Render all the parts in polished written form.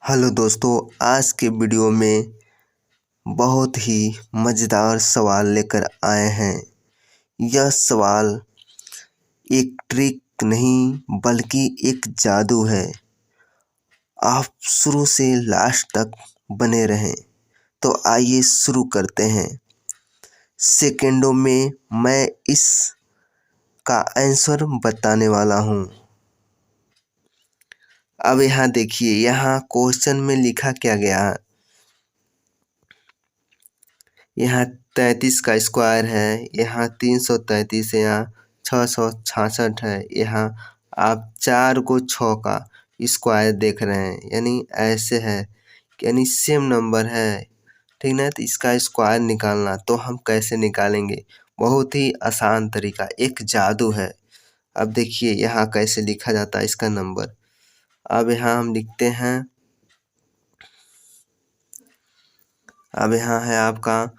Hello दोस्तों, आज के वीडियो में बहुत ही मज़ेदार सवाल लेकर आए हैं। यह सवाल एक ट्रिक नहीं बल्कि एक जादू है। आप शुरू से लास्ट तक बने रहें। तो आइए शुरू करते हैं। सेकंडों में मैं इस का आंसर बताने वाला हूँ। अब यहाँ देखिए, यहाँ क्वेश्चन में लिखा क्या गया है। यहाँ 33 का स्क्वायर है, यहाँ 333 है, यहाँ 666 है। यहाँ आप 4 को 6 का स्क्वायर देख रहे हैं, यानी ऐसे है, यानी सेम नंबर है, ठीक ना। तो इसका स्क्वायर निकालना तो हम कैसे निकालेंगे? बहुत ही आसान तरीका, एक जादू है। अब देखिए यहाँ कैसे लिखा जाता है इसका नंबर। अब यहाँ हम लिखते हैं, अब यहाँ है आपका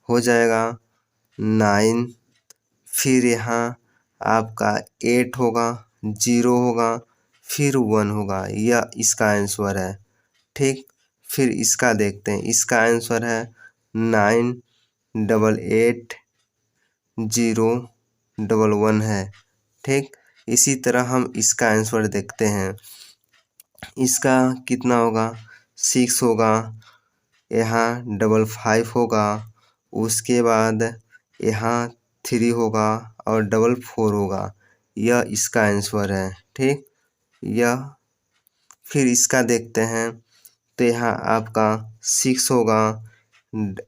हो जाएगा 9, फिर यहाँ आपका 8 होगा, 0 होगा, फिर 1 होगा। यह इसका आंसर है, ठीक। फिर इसका देखते हैं, इसका आंसर है 988 011 है, ठीक। इसी तरह हम इसका आंसर देखते हैं, इसका कितना होगा? 6 होगा, यहाँ 55 होगा, उसके बाद यहाँ 3 होगा और 44 होगा। यह इसका आंसर है, ठीक। यह फिर इसका देखते हैं, तो यहाँ आपका 6 होगा,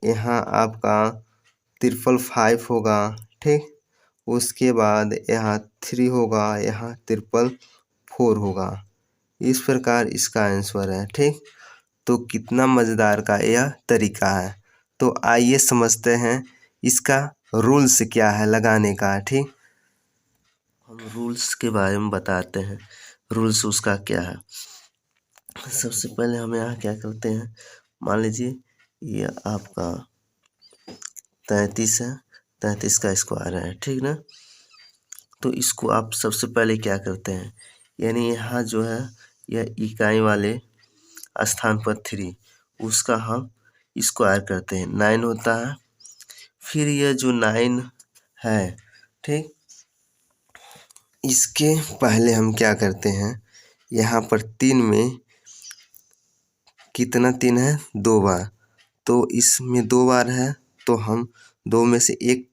यहाँ आपका 555 होगा, ठीक। उसके बाद यहाँ 3 होगा, यहाँ 444 होगा। इस प्रकार इसका आंसर है, ठीक। तो कितना मज़ेदार का यह तरीका है। तो आइए समझते हैं इसका रूल्स क्या है लगाने का, ठीक। हम रूल्स के बारे में बताते हैं, रूल्स उसका क्या है। सबसे पहले हम यहाँ क्या करते हैं, मान लीजिए ये आपका 33 है, 33 का स्क्वायर है, ठीक ना। तो इसको आप सबसे पहले क्या करते हैं, यानी यहाँ जो है यह इकाई वाले स्थान पर 3, उसका हम स्क्वायर करते हैं, 9 होता है। फिर यह जो 9 है, ठीक, इसके पहले हम क्या करते हैं, यहाँ पर 3 में कितना 3 है? 2 बार। तो इसमें 2 बार है, तो हम 2 में से 1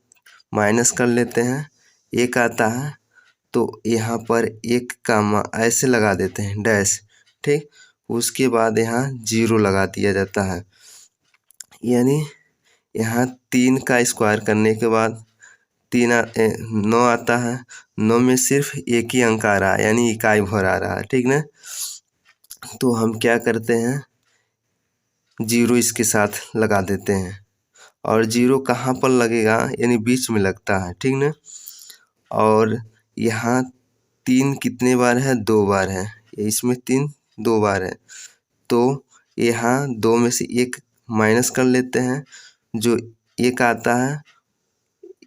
माइनस कर लेते हैं, 1 आता है। तो यहाँ पर 1 का ऐसे लगा देते हैं डैश, ठीक। उसके बाद यहाँ 0 लगा दिया जाता है, यानी यहाँ 3 का स्क्वायर करने के बाद 9 आता है। 9 में सिर्फ एक ही अंक आ रहा है, यानी इकाई भर आ रहा है, ठीक ना। तो हम क्या करते हैं, 0 इसके साथ लगा देते हैं। और 0 कहाँ पर लगेगा? यानी बीच में लगता है, ठीक ना। और यहाँ 3 कितने बार है? 2 बार है, इसमें 3 2 बार है। तो यहाँ 2 में से 1 माइनस कर लेते हैं, जो 1 आता है,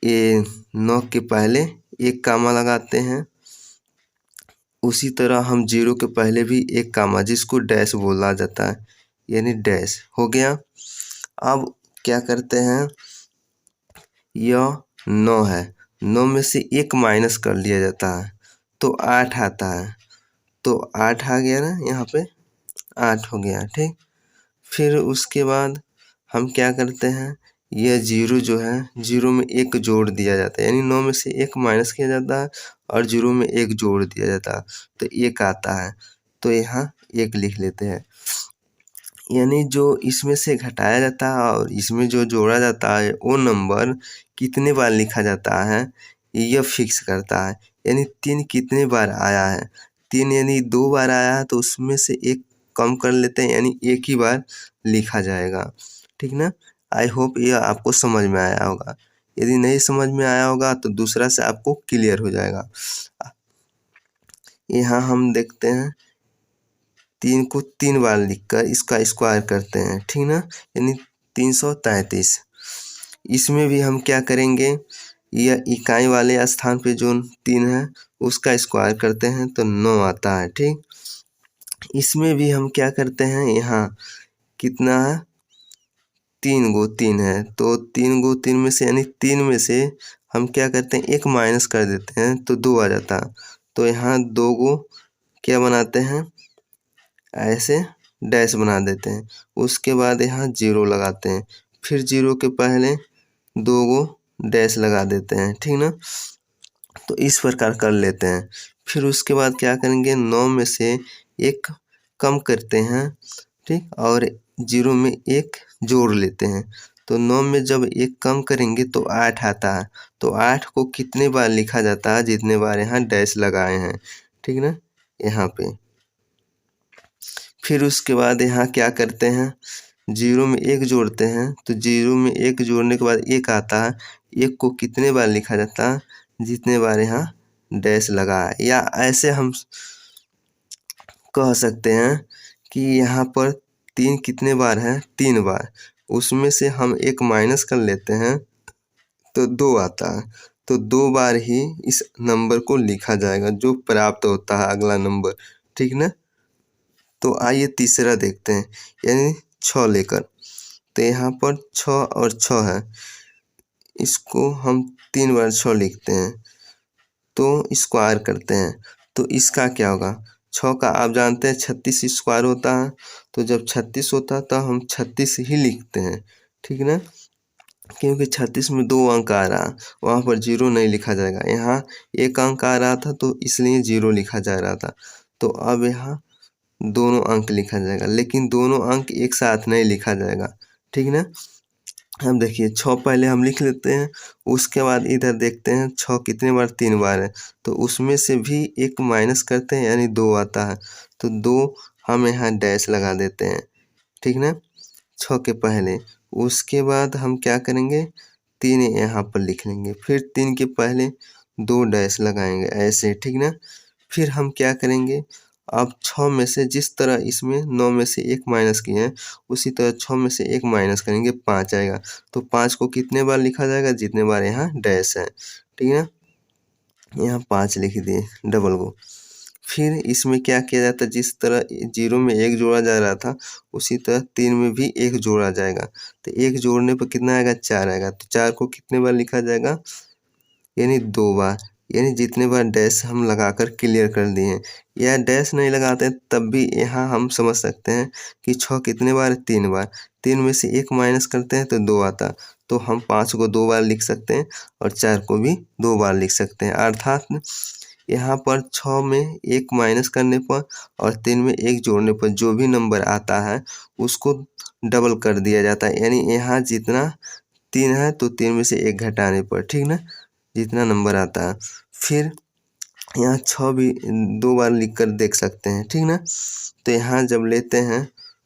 ये 9 के पहले 1 कामा लगाते हैं। उसी तरह हम 0 के पहले भी 1 कामा, जिसको डैश बोला जाता है, यानी डैश हो गया। अब क्या करते हैं, यह 9 है, 9 में से 1 माइनस कर लिया जाता है, तो 8 आता है। तो 8 आ गया ना, यहाँ पे 8 हो गया, ठीक। फिर उसके बाद हम क्या करते हैं, यह 0 जो है, 0 में 1 जोड़ दिया जाता है, यानी 9 में से 1 माइनस किया जाता है और 0 में 1 जोड़ दिया जाता है, तो 1 आता है। तो यहाँ 1 लिख लेते हैं, यानी जो इसमें से घटाया जाता है और इसमें जो जोड़ा जाता है, वो नंबर कितने बार लिखा जाता है, यह फिक्स करता है। यानी 3 कितने बार आया है, 3 यानी 2 बार आया है, तो उसमें से 1 कम कर लेते हैं, यानी 1 ही बार लिखा जाएगा, ठीक ना। आई होप यह आपको समझ में आया होगा। यदि नहीं समझ में आया होगा तो दूसरा से आपको क्लियर हो जाएगा। यहाँ हम देखते हैं, 3 को 3 बार लिखकर इसका स्क्वायर करते हैं, ठीक ना, यानी 333। इसमें भी हम क्या करेंगे, यह इकाई वाले स्थान पे जो 3 है उसका स्क्वायर करते हैं, तो 9 आता है, ठीक। इसमें भी हम क्या करते हैं, यहाँ कितना है, 3 गो 3 है, तो 3 गो 3 में से यानी 3 में से हम क्या करते हैं, एक माइनस कर देते हैं तो 2 आ जाता है। तो यहाँ 2 गो क्या बनाते हैं, ऐसे डैश बना देते हैं। उसके बाद यहाँ 0 लगाते हैं, फिर 0 के पहले 2 गो डैश लगा देते हैं, ठीक ना। तो इस प्रकार कर लेते हैं। फिर उसके बाद क्या करेंगे, 9 में से 1 कम करते हैं, ठीक, और 0 में 1 जोड़ लेते हैं। तो 9 में जब 1 कम करेंगे तो 8 आता है। तो 8 को कितने बार लिखा जाता है, जितने बार यहाँ डैश लगाए हैं, ठीक ना, यहाँ पे। फिर उसके बाद यहाँ क्या करते हैं, 0 में 1 जोड़ते हैं, तो 0 में 1 जोड़ने के बाद 1 आता है। 1 को कितने बार लिखा जाता है, जितने बार यहाँ डैश लगा है। या ऐसे हम कह सकते हैं कि यहाँ पर 3 कितने बार है, 3 बार, उसमें से हम 1 माइनस कर लेते हैं तो 2 आता है। तो 2 बार ही इस नंबर को लिखा जाएगा जो प्राप्त होता है अगला नंबर, ठीक ना। तो आइए तीसरा देखते हैं, यानी 6 लेकर। तो यहाँ पर 6 और 6 है, इसको हम 3 बार 6 लिखते हैं तो स्क्वायर करते हैं। तो इसका क्या होगा, 6 का आप जानते हैं 36 स्क्वायर होता है। तो जब 36 होता है तो हम 36 ही लिखते हैं, ठीक ना, क्योंकि 36 में 2 अंक आ रहा, वहाँ पर 0 नहीं लिखा जाएगा। यहाँ 1 अंक आ रहा था तो इसलिए 0 लिखा जा रहा था। तो अब यहाँ दोनों अंक लिखा जाएगा, लेकिन दोनों अंक एक साथ नहीं लिखा जाएगा, ठीक ना। हम देखिए 6 पहले हम लिख लेते हैं, उसके बाद इधर देखते हैं 6 कितने बार, 3 बार है, तो उसमें से भी 1 माइनस करते हैं यानी 2 आता है। तो 2 हम यहाँ डैश लगा देते हैं, ठीक ना, 6 के पहले। उसके बाद हम क्या करेंगे, 3 यहाँ पर लिख लेंगे, फिर 3 के पहले 2 डैश लगाएंगे ऐसे, ठीक ना। फिर हम क्या करेंगे, अब 6 में से जिस तरह इसमें 9 में से 1 माइनस किए हैं, उसी तरह 6 में से 1 माइनस करेंगे, 5 आएगा। तो 5 को कितने बार लिखा जाएगा, जितने बार यहाँ डैश है, ठीक है। यहाँ 5 लिख दिए डबल को। फिर इसमें क्या किया जाता है, जिस तरह 0 में 1 जोड़ा जा रहा था, उसी तरह 3 में भी 1 जोड़ा जाएगा। तो 1 जोड़ने पर कितना आएगा, 4 आएगा। तो 4 को कितने बार लिखा जाएगा, यानी 2 बार, यानी जितने बार डैश हम लगाकर क्लियर कर दिए हैं। या डैश नहीं लगाते हैं तब भी यहाँ हम समझ सकते हैं कि 6 कितने बार, 3 बार, 3 में से 1 माइनस करते हैं तो 2 आता। तो हम 5 को 2 बार लिख सकते हैं और 4 को भी 2 बार लिख सकते हैं। अर्थात यहाँ पर 6 में 1 माइनस करने पर और 3 में 1 जोड़ने पर जो भी नंबर आता है उसको डबल कर दिया जाता है। यानी यहाँ जितना 3 है तो 3 में से 1 घटाने पर, ठीक ना, जितना नंबर आता है। फिर यहाँ 6 भी 2 बार लिख कर देख सकते हैं, ठीक ना। तो यहाँ जब लेते हैं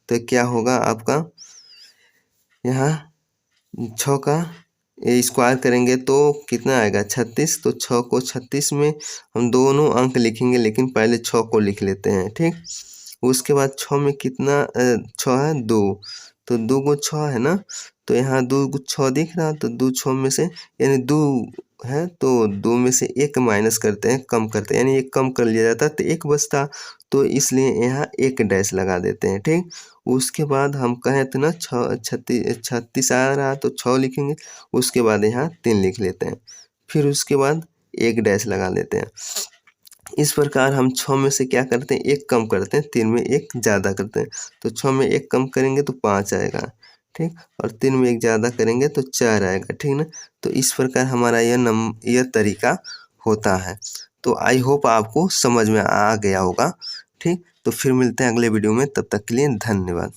तो क्या होगा आपका, यहाँ 6 का स्क्वायर करेंगे तो कितना आएगा, 36। तो 6 को 36 में हम दोनों अंक लिखेंगे, लेकिन पहले 6 को लिख लेते हैं, ठीक। उसके बाद 6 में कितना 6 है, 2, तो 2 को 6 है ना, तो यहाँ 2 को 6 दिख रहा, तो 2 6 में से यानी 2 है, तो 2 में से 1 माइनस करते हैं, कम करते हैं, यानी 1 कम कर लिया जाता है तो 1 बचता, तो इसलिए यहाँ 1 डैश लगा देते हैं, ठीक। उसके बाद हम कहें तो ना 36 आ रहा तो 6 लिखेंगे, उसके बाद यहाँ 3 लिख लेते हैं, फिर उसके बाद 1 डैश लगा लेते हैं। इस प्रकार हम 6 में से क्या करते हैं, 1 कम करते हैं, 3 में 1 ज़्यादा करते हैं। तो 6 में 1 कम करेंगे तो 5 आएगा, ठीक, और 3 में 1 ज़्यादा करेंगे तो 4 आएगा, ठीक ना। तो इस प्रकार हमारा यह तरीका होता है। तो आई होप आपको समझ में आ गया होगा, ठीक। तो फिर मिलते हैं अगले वीडियो में, तब तक के लिए धन्यवाद।